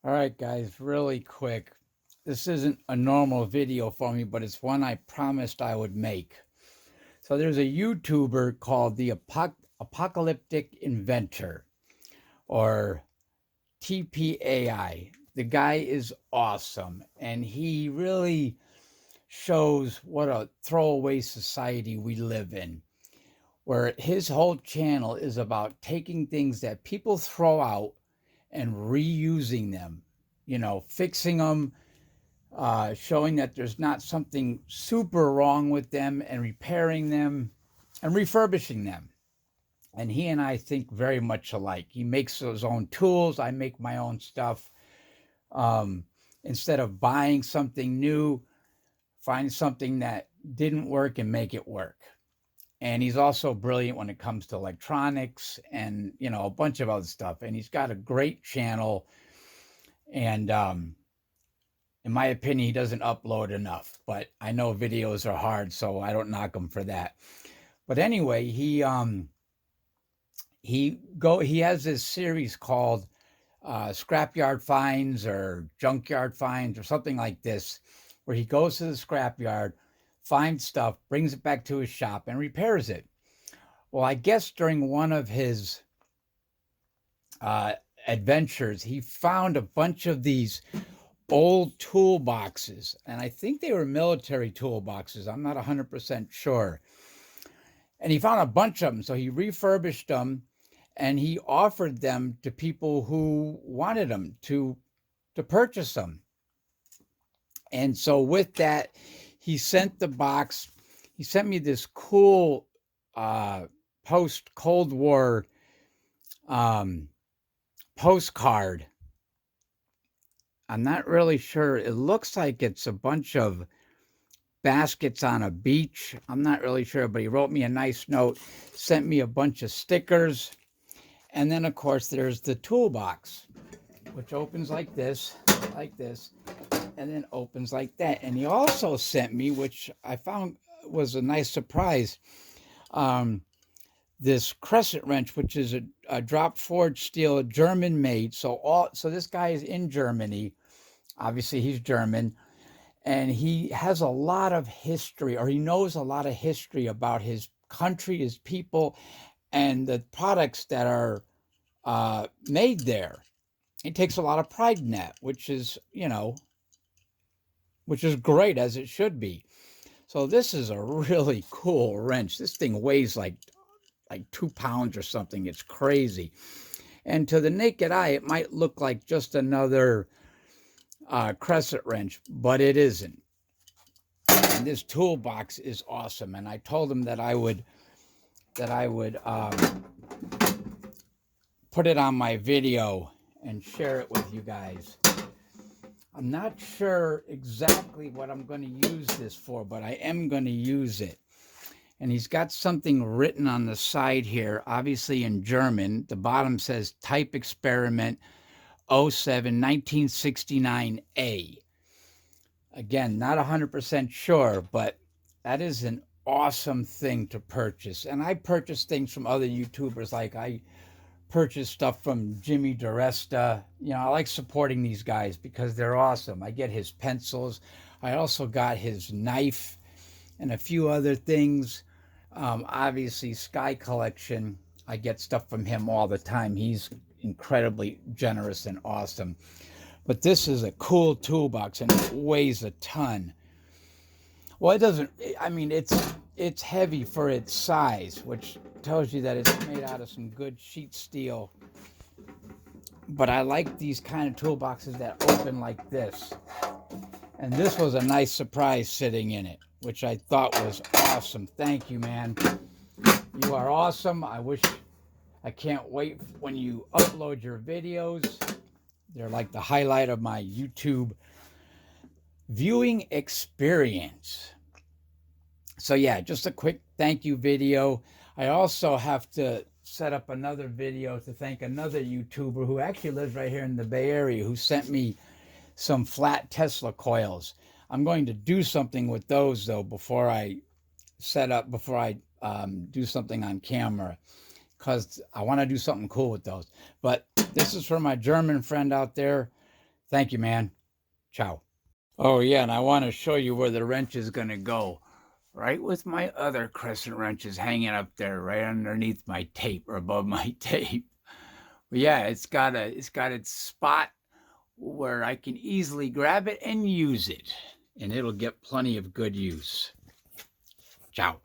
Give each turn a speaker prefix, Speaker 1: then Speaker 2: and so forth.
Speaker 1: All right, guys, really quick. This isn't a normal video for me, but it's one I promised I would make. So there's a YouTuber called the Apocalyptic Inventor, or TPAI. The guy is awesome, and he really shows what a throwaway society we live in, where his whole channel is about taking things that people throw out and reusing them, fixing them, showing that there's not something super wrong with them, and repairing them and refurbishing them. And he and I think very much alike. He makes his own tools, I make my own stuff. Um, Instead of buying something new, find something that didn't work and make it work. And he's also brilliant when it comes to electronics and a bunch of other stuff. And he's got a great channel. And in my opinion, he doesn't upload enough. But I know videos are hard, so I don't knock him for that. But anyway, he has this series called Scrapyard Finds or Junkyard Finds or something like this, where he goes to the scrapyard, finds stuff, brings it back to his shop, and repairs it. Well, I guess during one of his uh, adventures, he found a bunch of these old toolboxes, and I think they were military toolboxes. I'm not 100% sure. And he found a bunch of them, so he refurbished them and he offered them to people who wanted them to purchase them. And so with that, he sent the box. He sent me this cool post Cold War um, postcard. I'm not really sure. It looks like it's a bunch of baskets on a beach. I'm not really sure, but he wrote me a nice note, sent me a bunch of stickers. And then, of course, there's the toolbox, which opens like this, and then opens like that. And he also sent me, which I found was a nice surprise, um, this crescent wrench, which is a drop forged steel, German made. So this guy is in Germany. Obviously, he's German, and he has a lot of history, or he knows a lot of history about his country, his people, and the products that are made there. He takes a lot of pride in that, which is great, as it should be. So this is a really cool wrench. This thing weighs like 2 pounds or something. It's crazy. And to the naked eye, it might look like just another crescent wrench, but it isn't. And this toolbox is awesome. And I told him that I would put it on my video and share it with you guys. I'm not sure exactly what I'm going to use this for, but I am going to use it. And he's got something written on the side here, obviously in German. The bottom says Type Experiment 07 1969A. Again, not 100% sure, but that is an awesome thing to purchase. And I purchase things from other YouTubers, like I purchase stuff from Jimmy DiResta. I like supporting these guys because they're awesome. I get his pencils. I also got his knife and a few other things. Obviously, Sky Collection. I get stuff from him all the time. He's incredibly generous and awesome. But this is a cool toolbox, and it weighs a ton. Well, it doesn't. I mean, it's heavy for its size, which tells you that it's made out of some good sheet steel. But I like these kind of toolboxes that open like this. And this was a nice surprise sitting in it, which I thought was awesome. Thank you, man. You are awesome. I can't wait when you upload your videos. They're like the highlight of my YouTube viewing experience. So yeah, just a quick thank you video. I also have to set up another video to thank another YouTuber who actually lives right here in the Bay Area, who sent me some flat Tesla coils. I'm going to do something with those though before I do something on camera, because I want to do something cool with those. But this is for my German friend out there. Thank you, man. Ciao. Oh, yeah, and I want to show you where the wrench is going to go. Right with my other crescent wrenches hanging up there, right underneath my tape or above my tape. But yeah, it's got its spot where I can easily grab it and use it. And it'll get plenty of good use. Ciao.